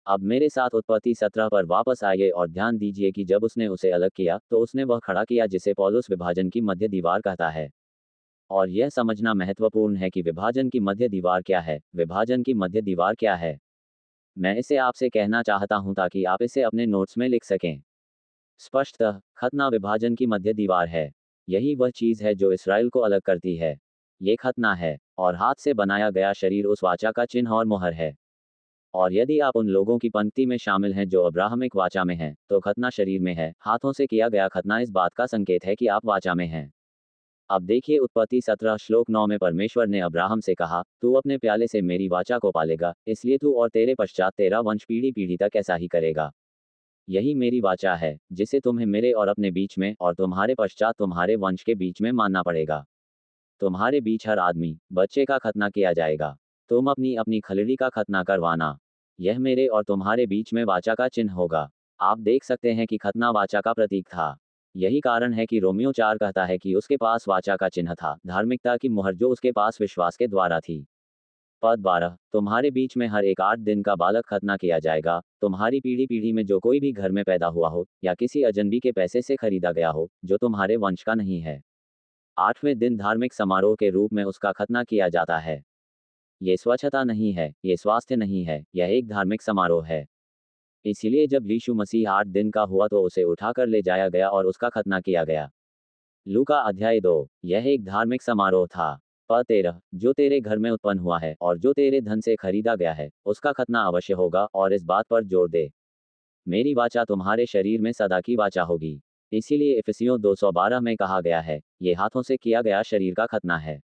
अब मेरे साथ उत्पत्ति 17 पर वापस आइए और ध्यान दीजिए कि जब उसने उसे अलग किया तो उसने वह खड़ा किया जिसे पौलुस विभाजन की मध्य दीवार कहता है। और यह समझना महत्वपूर्ण है कि विभाजन की मध्य दीवार क्या है। विभाजन की मध्य दीवार क्या है, मैं इसे आपसे कहना चाहता हूं ताकि आप इसे अपने नोट्स में लिख सकें। स्पष्टतः खतना विभाजन की मध्य दीवार है। यही वह चीज है जो इसराइल को अलग करती है। ये खतना है, और हाथ से बनाया गया शरीर उस वाचा का चिन्ह और मुहर है। और यदि आप उन लोगों की पंक्ति में शामिल हैं जो अब्राहमिक वाचा में हैं, तो खतना शरीर में है। हाथों से किया गया खतना इस बात का संकेत है कि आप वाचा में हैं। अब देखिए उत्पत्ति 17 श्लोक 9 में परमेश्वर ने अब्राहम से कहा, तू अपने प्याले से मेरी वाचा को पालेगा, इसलिए तू और तेरे पश्चात तेरा वंश पीढ़ी पीढ़ी तक ऐसा ही करेगा। यही मेरी वाचा है, जिसे तुम्हें मेरे और अपने बीच में और तुम्हारे पश्चात तुम्हारे वंश के बीच में मानना पड़ेगा। तुम्हारे बीच हर आदमी, बच्चे का खतना किया जाएगा। तुम अपनी अपनी खलड़ी का खतना करवाना। यह मेरे और तुम्हारे बीच में वाचा का चिन्ह होगा। आप देख सकते हैं कि खतना वाचा का प्रतीक था। यही कारण है कि रोमियो 4 कहता है कि उसके पास वाचा का चिन्ह था, धार्मिकता की मुहर जो उसके पास विश्वास के द्वारा थी। पद 12, तुम्हारे बीच में हर एक 8 दिन का बालक खतना किया जाएगा। तुम्हारी पीढ़ी पीढ़ी में जो कोई भी घर में पैदा हुआ हो या किसी अजनबी के पैसे से खरीदा गया हो, जो तुम्हारे वंश का नहीं है, 8वें दिन धार्मिक समारोह के रूप में उसका खतना किया जाता है। ये स्वच्छता नहीं है, ये स्वास्थ्य नहीं है, यह एक धार्मिक समारोह है। इसलिए जब यीशु मसीह 8 दिन का हुआ तो उसे उठाकर ले जाया गया और उसका खतना किया गया। लूका अध्याय 2। यह एक धार्मिक समारोह था। पद 13, जो तेरे घर में उत्पन्न हुआ है और जो तेरे धन से खरीदा गया है, उसका खतना अवश्य होगा, और इस बात पर जोर दे, मेरी वाचा तुम्हारे शरीर में सदा की वाचा होगी। इसीलिए इफिसियों 2:12 में कहा गया है, ये हाथों से किया गया शरीर का खतना है।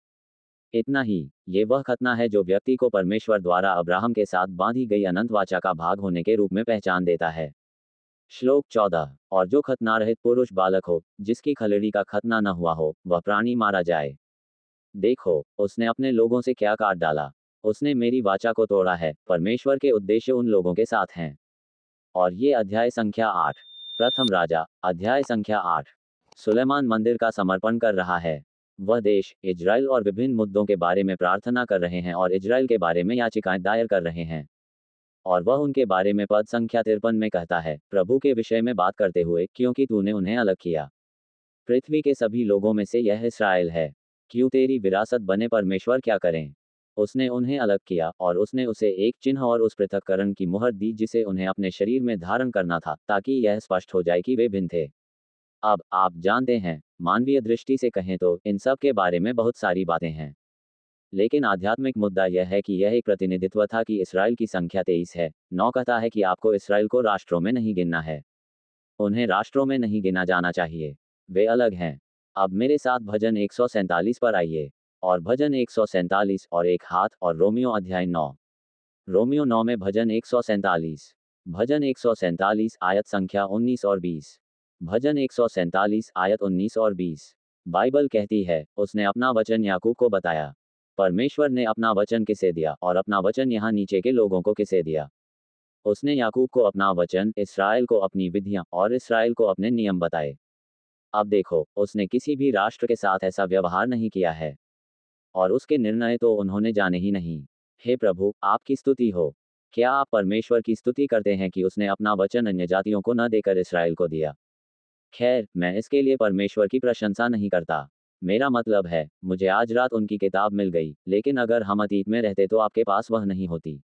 इतना ही, ये वह खतना है जो व्यक्ति को परमेश्वर द्वारा अब्राहम के साथ बांधी गई अनंत वाचा का भाग होने के रूप में पहचान देता है। श्लोक 14, और जो खतना रहित पुरुष बालक हो, जिसकी खलड़ी का खतना न हुआ हो, वह प्राणी मारा जाए। देखो, उसने अपने लोगों से क्या काट डाला। उसने मेरी वाचा को तोड़ा है। परमेश्वर के उद्देश्य उन लोगों के साथ हैं। और ये अध्याय संख्या 8। प्रथम राजा अध्याय संख्या 8। सुलेमान मंदिर का समर्पण कर रहा है। वह देश इजराइल और विभिन्न मुद्दों के बारे में प्रार्थना कर रहे हैं और इजराइल के बारे में याचिकाएं दायर कर रहे हैं। और वह उनके बारे में पद संख्या 53 में कहता है, प्रभु के विषय में बात करते हुए, क्योंकि तूने उन्हें अलग किया पृथ्वी के सभी लोगों में से, यह इस्राएल है। क्यों तेरी विरासत बने परमेश्वर क्या करें। उसने उन्हें अलग किया और उसने उसे एक चिन्ह और उस पृथक्करण की मुहर दी जिसे उन्हें अपने शरीर में धारण करना था, ताकि यह स्पष्ट हो जाए कि वे भिन्न थे। अब आप जानते हैं, मानवीय दृष्टि से कहें तो इन सब के बारे में बहुत सारी बातें हैं, लेकिन आध्यात्मिक मुद्दा यह है कि यह एक प्रतिनिधित्व था कि इस्राएल की संख्या 23 है। 9 कहता है कि आपको इस्राएल को राष्ट्रों में नहीं गिनना है। उन्हें राष्ट्रों में नहीं गिना जाना चाहिए, वे अलग हैं। अब मेरे साथ भजन 147 पर आइए। और भजन 147 और एक हाथ और रोमियो अध्याय 9। रोमियो 9 में भजन 147। भजन 147 आयत संख्या 19 और 20। भजन 147 आयत 19 और 20। बाइबल कहती है, उसने अपना वचन याकूब को बताया। परमेश्वर ने अपना वचन किसे दिया और अपना वचन यहाँ नीचे के लोगों को किसे दिया। उसने याकूब को अपना वचन, इस्राएल को अपनी विधियां और इस्राएल को अपने नियम बताए। अब देखो, उसने किसी भी राष्ट्र के साथ ऐसा व्यवहार नहीं किया है, और उसके निर्णय तो उन्होंने जाने ही नहीं। हे प्रभु, आपकी स्तुति हो। क्या आप परमेश्वर की स्तुति करते हैं कि उसने अपना वचन अन्य जातियों को न देकर इस्राएल को दिया। खैर, मैं इसके लिए परमेश्वर की प्रशंसा नहीं करता। मेरा मतलब है, मुझे आज रात उनकी किताब मिल गई, लेकिन अगर हम अतीत में रहते तो आपके पास वह नहीं होती।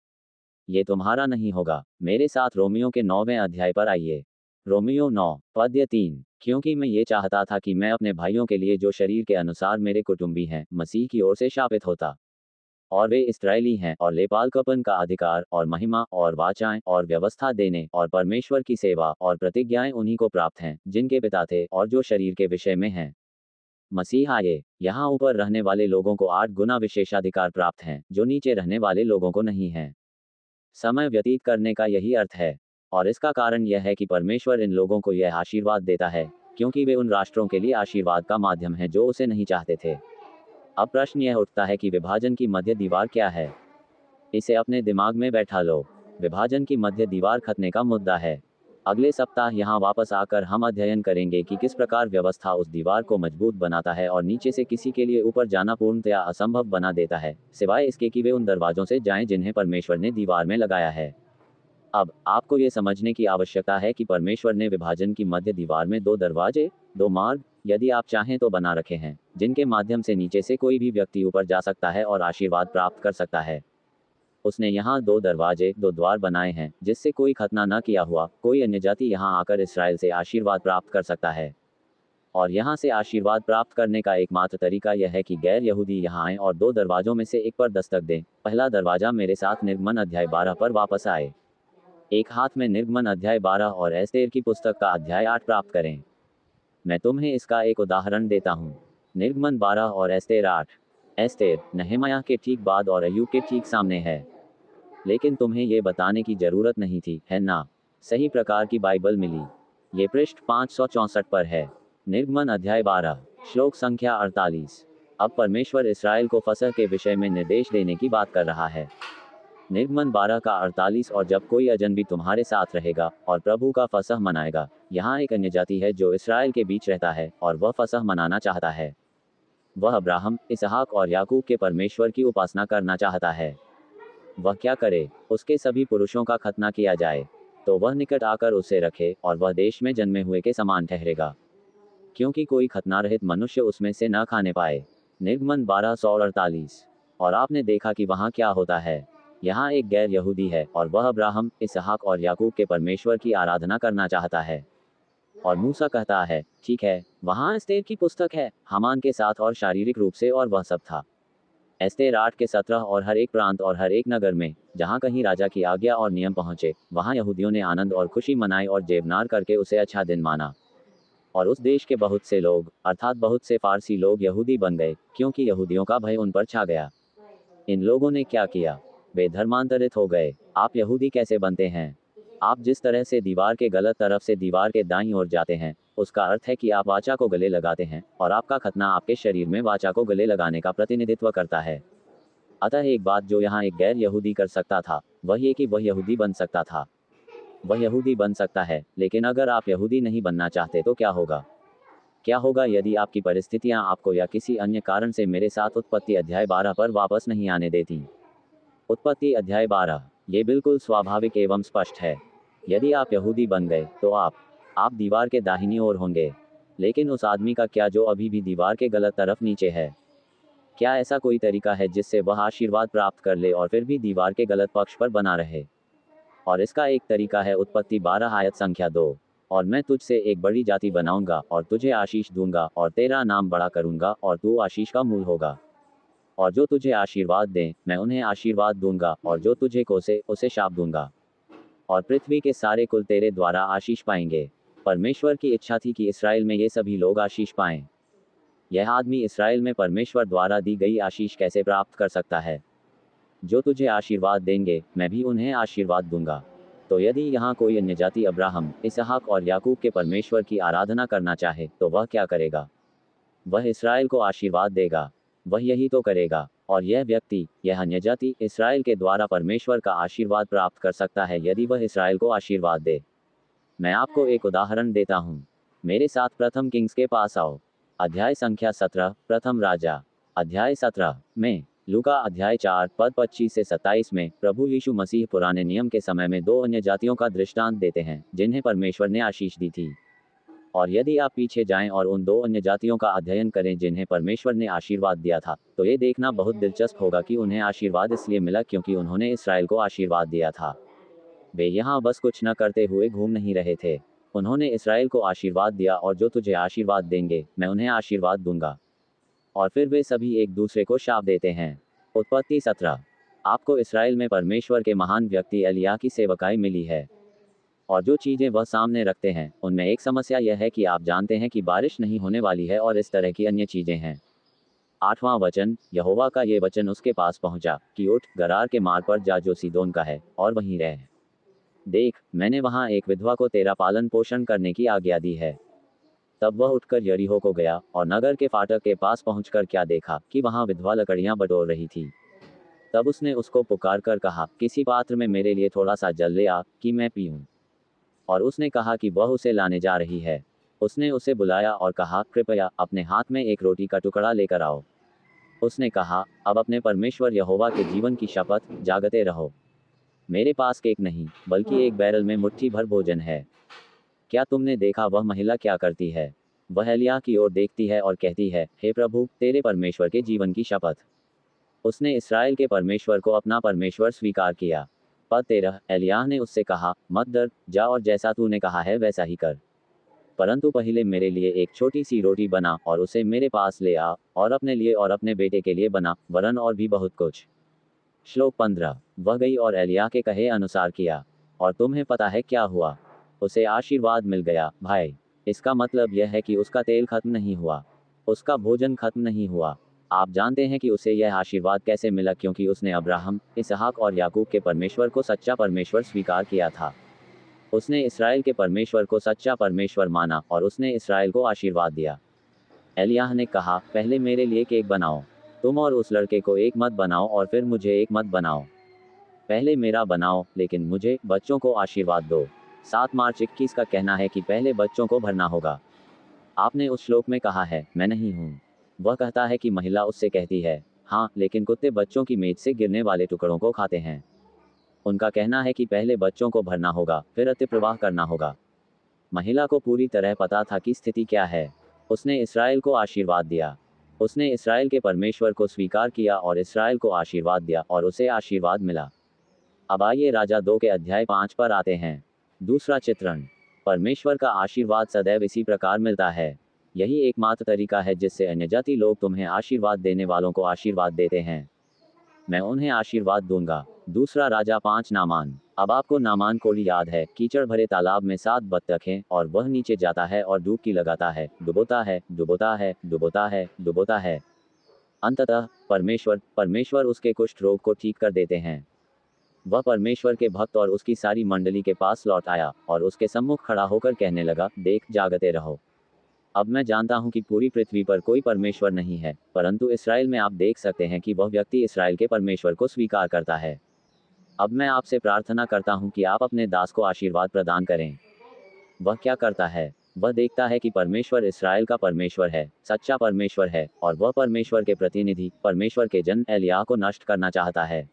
ये तुम्हारा नहीं होगा। मेरे साथ रोमियो के 9वें अध्याय पर आइए। रोमियो 9 पद्य 3। क्योंकि मैं ये चाहता था कि मैं अपने भाइयों के लिए जो शरीर के अनुसार मेरे कुटुंबी हैं, मसीह की ओर से शापित होता। और वे इस्राएली हैं और लेपालकपन का अधिकार और महिमा और वाचाएं और व्यवस्था देने और परमेश्वर की सेवा और प्रतिज्ञाएं उन्हीं को प्राप्त हैं, जिनके पिता थे और जो शरीर के विषय में हैं। मसीह आए। यहाँ ऊपर रहने वाले लोगों को 8 गुना विशेषाधिकार प्राप्त हैं, जो नीचे रहने वाले लोगों को नहीं हैं। समय व्यतीत करने का यही अर्थ है। और इसका कारण यह है कि परमेश्वर इन लोगों को यह आशीर्वाद देता है, क्योंकि वे उन राष्ट्रों के लिए आशीर्वाद का माध्यम हैं जो उसे नहीं चाहते थे। अब प्रश्न यह उठता है कि विभाजन की मध्य दीवार क्या है। इसे अपने दिमाग में बैठा लो। विभाजन की मध्य दीवार खतने का मुद्दा है। अगले सप्ताह यहाँ वापस आकर हम अध्ययन करेंगे कि किस प्रकार व्यवस्था उस दीवार को मजबूत बनाता है और नीचे से किसी के लिए ऊपर जाना पूर्णतया असंभव बना देता है, सिवाय इसके कि वे उन दरवाजों से जाएं जिन्हें परमेश्वर ने दीवार में लगाया है। अब आपको ये समझने की आवश्यकता है कि परमेश्वर ने विभाजन की मध्य दीवार में 2 दरवाजे, 2 मार्ग, यदि आप चाहें तो बना रखे हैं, जिनके माध्यम से नीचे से कोई भी व्यक्ति ऊपर जा सकता है और आशीर्वाद प्राप्त कर सकता है। उसने यहाँ 2 दरवाजे, 2 द्वार बनाए हैं, जिससे कोई खतना न किया हुआ कोई अन्य जाति यहाँ आकर इस्राएल से आशीर्वाद प्राप्त कर सकता है। और यहाँ से आशीर्वाद प्राप्त करने का एकमात्र तरीका यह है कि गैर यहूदी यहाँ आएं और 2 दरवाजों में से एक पर दस्तक दें। पहला दरवाजा मेरे साथ निर्गमन अध्याय 12 पर वापस आए। एक हाथ में निर्गमन अध्याय 12 और एस्तेर की पुस्तक का अध्याय 8 प्राप्त करें। मैं तुम्हें इसका एक उदाहरण देता हूँ। निर्गमन 12 और एस्तेर 8। एस्तेर नहमायाह के ठीक बाद और अय्यूब के ठीक सामने है। लेकिन तुम्हें ये बताने की जरूरत नहीं थी, है ना? सही प्रकार की बाइबल मिली। ये पृष्ठ 564 पर है। निर्गमन अध्याय 12, श्लोक संख्या 48। अब परमेश्वर इस्राएल को फसह के विषय में निर्देश देने की बात कर रहा है। निर्गमन 12 का 48। और जब कोई अजनबी तुम्हारे साथ रहेगा और प्रभु का फसह मनाएगा। यहाँ एक अन्य जाति है जो इस्राएल के बीच रहता है और वह फसह मनाना चाहता है। वह अब्राहम, इसहाक और याकूब के परमेश्वर की उपासना करना चाहता है। वह क्या करे? उसके सभी पुरुषों का खतना किया जाए, तो वह निकट आकर उसे रखे और वह देश में जन्मे हुए के समान ठहरेगा, क्योंकि कोई खतना रहित मनुष्य उसमें से न खाने पाए। निर्गमन 12:48। और आपने देखा कि वहाँ क्या होता है। यहाँ एक गैर यहूदी है और वह अब्राहम, इसहाक और याकूब के परमेश्वर की आराधना करना चाहता है। और मूसा कहता है, ठीक है, वहाँ एस्तेर की पुस्तक है, हामान के साथ और शारीरिक रूप से और वह सब था। एस्तेर 8 के 17 और हर एक प्रांत और हर एक नगर में, जहाँ कहीं राजा की आज्ञा और नियम पहुँचे, वहाँ यहूदियों ने आनंद और खुशी मनाई और जेवनार करके उसे अच्छा दिन माना। और उस देश के बहुत से लोग, अर्थात बहुत से फारसी लोग यहूदी बन गए, क्योंकि यहूदियों का भय उन पर छा गया। इन लोगों ने क्या किया? वे धर्मांतरित हो गए। आप यहूदी कैसे बनते हैं? आप जिस तरह से दीवार के गलत तरफ से दीवार के दाईं ओर जाते हैं, उसका अर्थ है कि आप वाचा को गले लगाते हैं, और आपका खतना आपके शरीर में वाचा को गले लगाने का प्रतिनिधित्व करता है। अतः एक बात जो यहाँ एक गैर यहूदी कर सकता था, वह ये कि वह यहूदी बन सकता था। वह यहूदी बन सकता है, लेकिन अगर आप यहूदी नहीं बनना चाहते तो क्या होगा? क्या होगा यदि आपकी परिस्थितियां आपको या किसी अन्य कारण से मेरे साथ उत्पत्ति अध्याय 12 पर वापस नहीं आने देती? उत्पत्ति अध्याय 12। ये बिल्कुल स्वाभाविक एवं स्पष्ट है। यदि आप यहूदी बन गए, तो आप दीवार के दाहिनी ओर होंगे। लेकिन उस आदमी का क्या जो अभी भी दीवार के गलत तरफ नीचे है? क्या ऐसा कोई तरीका है जिससे वह आशीर्वाद प्राप्त कर ले और फिर भी दीवार के गलत पक्ष पर बना रहे? और इसका एक तरीका है उत्पत्ति 12 आयत संख्या 2। और मैं तुझसे एक बड़ी जाति बनाऊंगा और तुझे आशीष दूंगा और तेरा नाम बड़ा करूंगा और तू आशीष का मूल होगा। और जो तुझे आशीर्वाद दें, मैं उन्हें आशीर्वाद दूंगा, और जो तुझे कोसे, उसे शाप दूंगा। और पृथ्वी के सारे कुल तेरे द्वारा आशीष पाएंगे। परमेश्वर की इच्छा थी कि इस्राएल में ये सभी लोग आशीष पाएं। यह आदमी इस्राएल में परमेश्वर द्वारा दी गई आशीष कैसे प्राप्त कर सकता है? जो तुझे आशीर्वाद देंगे, मैं भी उन्हें आशीर्वाद दूंगा। तो यदि यहाँ कोई अन्य जाति अब्राहम, इसहाक और याकूब के परमेश्वर की आराधना करना चाहे, तो वह क्या करेगा? वह इस्राएल को आशीर्वाद देगा। वह यही तो करेगा। और यह व्यक्ति, यह अन्य जाति, इस्राएल के द्वारा परमेश्वर का आशीर्वाद प्राप्त कर सकता है यदि वह इस्राएल को आशीर्वाद दे। मैं आपको एक उदाहरण देता हूँ। मेरे साथ प्रथम किंग्स के पास आओ। अध्याय संख्या 17, प्रथम राजा। अध्याय 17 में, लूका अध्याय 4 पद 25 से 27 में, प्रभु यीशु मसीह पुराने नियम के समय में दो अन्य जातियों का दृष्टांत देते हैं, जिन्हें परमेश्वर ने आशीष दी थी। और यदि आप पीछे जाएं और उन दो अन्य जातियों का अध्ययन करें जिन्हें परमेश्वर ने आशीर्वाद दिया था, तो ये देखना बहुत दिलचस्प होगा कि उन्हें आशीर्वाद इसलिए मिला क्योंकि उन्होंने इस्राएल को आशीर्वाद दिया था। वे यहाँ बस कुछ न करते हुए घूम नहीं रहे थे। उन्होंने इस्राएल को आशीर्वाद दिया, और जो तुझे आशीर्वाद देंगे, मैं उन्हें आशीर्वाद दूंगा। और फिर वे सभी एक दूसरे को शाप देते हैं। उत्पत्ति 17। आपको इस्राएल में परमेश्वर के महान व्यक्ति एलिय्याह की सेवकाई मिली है। और जो चीज़ें वह सामने रखते हैं, उनमें एक समस्या यह है कि आप जानते हैं कि बारिश नहीं होने वाली है और इस तरह की अन्य चीज़ें हैं। 8वां वचन, यहोवा का ये वचन उसके पास पहुंचा कि उठ, गरार के मार्ग पर जा जो सीदोन का है, और वहीं रह। देख, मैंने वहां एक विधवा को तेरा पालन पोषण करने की आज्ञा दी है। तब वह उठकर यरीहो को गया, और नगर के फाटक के पास पहुंचकर क्या देखा कि वहां विधवा लकड़ियां बटोर रही थी। तब उसने उसको पुकार कर कहा, किसी पात्र में मेरे लिए थोड़ा सा जल ले आ, कि मैं पीऊं। और उसने कहा कि वह उसे लाने जा रही है। उसने उसे बुलाया और कहा, कृपया अपने हाथ में एक रोटी का टुकड़ा लेकर आओ। उसने कहा, अब अपने परमेश्वर यहोवा के जीवन की शपथ, जागते रहो। मेरे पास केक नहीं, बल्कि एक बैरल में मुट्ठी भर भोजन है। क्या तुमने देखा वह महिला क्या करती है? वह एलिय्याह की ओर देखती है और कहती है, हे प्रभु, तेरे परमेश्वर के जीवन की शपथ। उसने इस्राएल के परमेश्वर को अपना परमेश्वर स्वीकार किया। पद 13, एलिय्याह ने उससे कहा, मत डर, जा और जैसा तूने कहा है वैसा ही कर। परंतु पहले मेरे लिए एक छोटी सी रोटी बना और उसे मेरे पास ले आ, और अपने लिए और अपने बेटे के लिए बना, वरन और भी बहुत कुछ। श्लोक 15, वह गई और एलिय्याह के कहे अनुसार किया। और तुम्हें पता है क्या हुआ? उसे आशीर्वाद मिल गया। भाई, इसका मतलब यह है कि उसका तेल खत्म नहीं हुआ, उसका भोजन खत्म नहीं हुआ। आप जानते हैं कि उसे यह आशीर्वाद कैसे मिला, क्योंकि उसने अब्राहम, इसहाक और याकूब के परमेश्वर को सच्चा परमेश्वर स्वीकार किया था। उसने इस्राएल के परमेश्वर को सच्चा परमेश्वर माना, और उसने इस्राएल को आशीर्वाद दिया। एलिय्याह ने कहा, पहले मेरे लिए केक बनाओ। तुम और उस लड़के को एक मत बनाओ और फिर मुझे एक मत बनाओ। पहले मेरा बनाओ, लेकिन मुझे, बच्चों को आशीर्वाद दो। 7 मार्च 21 का कहना है कि पहले बच्चों को भरना होगा। आपने उस श्लोक में कहा है, मैं नहीं हूँ। वह कहता है कि महिला उससे कहती है, हाँ, लेकिन कुत्ते बच्चों की मेज से गिरने वाले टुकड़ों को खाते हैं। उनका कहना है कि पहले बच्चों को भरना होगा, फिर अतिप्रवाह करना होगा। महिला को पूरी तरह पता था कि स्थिति क्या है। उसने इस्राएल को आशीर्वाद दिया। उसने इस्राएल के परमेश्वर को स्वीकार किया और इस्राएल को आशीर्वाद दिया, और उसे आशीर्वाद मिला। अब आइए राजा 2 के अध्याय 5 पर आते हैं। दूसरा चित्रण। परमेश्वर का आशीर्वाद सदैव इसी प्रकार मिलता है। यही एकमात्र तरीका है जिससे अन्यजाति लोग तुम्हें आशीर्वाद देने वालों को आशीर्वाद देते हैं। मैं उन्हें आशीर्वाद दूंगा। दूसरा राजा 5 नामान। अब आपको नामान को याद है, कीचड़ भरे तालाब में 7 बत्तखें, और वह नीचे जाता है और डुबकी लगाता है, डुबोता है, डुबोता है, डुबोता है, डुबोता है। अंततः परमेश्वर उसके कुष्ठ रोग को ठीक कर देते हैं। वह परमेश्वर के भक्त और उसकी सारी मंडली के पास लौट आया और उसके सम्मुख खड़ा होकर कहने लगा, देख, जागते रहो। अब मैं जानता हूं कि पूरी पृथ्वी पर कोई परमेश्वर नहीं है, परंतु इस्राएल में आप देख सकते हैं कि वह व्यक्ति इस्राएल के परमेश्वर को स्वीकार करता है। अब मैं आपसे प्रार्थना करता हूं कि आप अपने दास को आशीर्वाद प्रदान करें। वह क्या करता है? वह देखता है कि परमेश्वर इस्राएल का परमेश्वर है, सच्चा परमेश्वर है, और वह परमेश्वर के प्रतिनिधि, परमेश्वर के जन एलिय्याह को नष्ट करना चाहता है।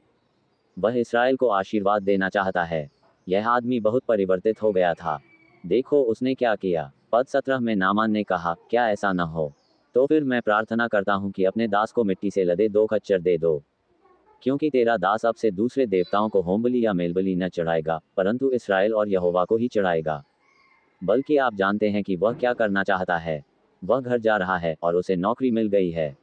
वह इस्राएल को आशीर्वाद देना चाहता है। यह आदमी बहुत परिवर्तित हो गया था। देखो उसने क्या किया। पद 17 में नामान ने कहा, क्या ऐसा न हो तो फिर मैं प्रार्थना करता हूं कि अपने दास को मिट्टी से लदे 2 खच्चर दे दो, क्योंकि तेरा दास अब से दूसरे देवताओं को होमबलि या मेलबलि न चढ़ाएगा, परंतु इस्राएल और यहोवा को ही चढ़ाएगा। बल्कि आप जानते हैं कि वह क्या करना चाहता है। वह घर जा रहा है और उसे नौकरी मिल गई है।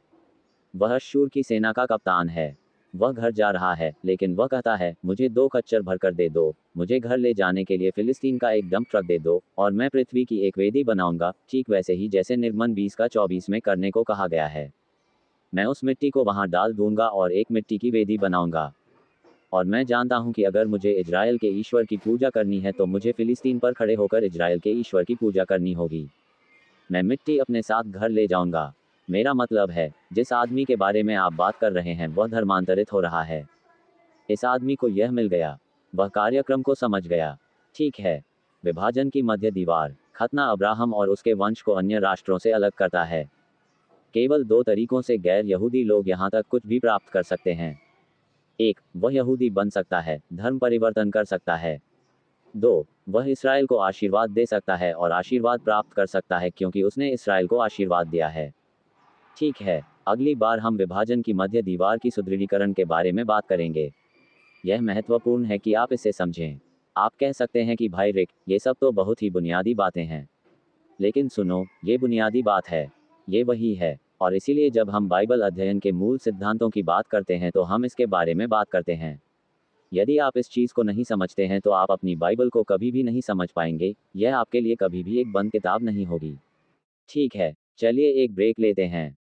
वह अश्शूर की सेना का कप्तान है। वह घर जा रहा है, लेकिन वह कहता है, मुझे 2 खच्चर भरकर दे दो, मुझे घर ले जाने के लिए फिलिस्तीन का एक डंप ट्रक दे दो, और मैं पृथ्वी की एक वेदी बनाऊंगा, ठीक वैसे ही जैसे निर्गमन 20 का 24 में करने को कहा गया है। मैं उस मिट्टी को वहां डाल दूंगा और एक मिट्टी की वेदी बनाऊंगा। और मैं जानता हूं कि अगर मुझे इजराइल के ईश्वर की पूजा करनी है तो मुझे फिलिस्तीन पर खड़े होकर इजराइल के ईश्वर की पूजा करनी होगी। मैं मिट्टी अपने साथ घर ले जाऊंगा। मेरा मतलब है, जिस आदमी के बारे में आप बात कर रहे हैं वह धर्मांतरित हो रहा है। इस आदमी को यह मिल गया। वह कार्यक्रम को समझ गया। ठीक है। विभाजन की मध्य दीवार। खतना अब्राहम और उसके वंश को अन्य राष्ट्रों से अलग करता है। केवल 2 तरीकों से गैर यहूदी लोग यहां तक कुछ भी प्राप्त कर सकते हैं। 1. वह यहूदी बन सकता है, धर्म परिवर्तन कर सकता है। 2. वह इस्राएल को आशीर्वाद दे सकता है और आशीर्वाद प्राप्त कर सकता है क्योंकि उसने इस्राएल को आशीर्वाद दिया है। ठीक है। अगली बार हम विभाजन की मध्य दीवार की सुदृढ़ीकरण के बारे में बात करेंगे। यह महत्वपूर्ण है कि आप इसे समझें। आप कह सकते हैं कि भाई रिक, ये सब तो बहुत ही बुनियादी बातें हैं। लेकिन सुनो, ये बुनियादी बात है। ये वही है। और इसीलिए जब हम बाइबल अध्ययन के मूल सिद्धांतों की बात करते हैं तो हम इसके बारे में बात करते हैं। यदि आप इस चीज़ को नहीं समझते हैं तो आप अपनी बाइबल को कभी भी नहीं समझ पाएंगे। यह आपके लिए कभी भी एक बंद किताब नहीं होगी। ठीक है, चलिए एक ब्रेक लेते हैं।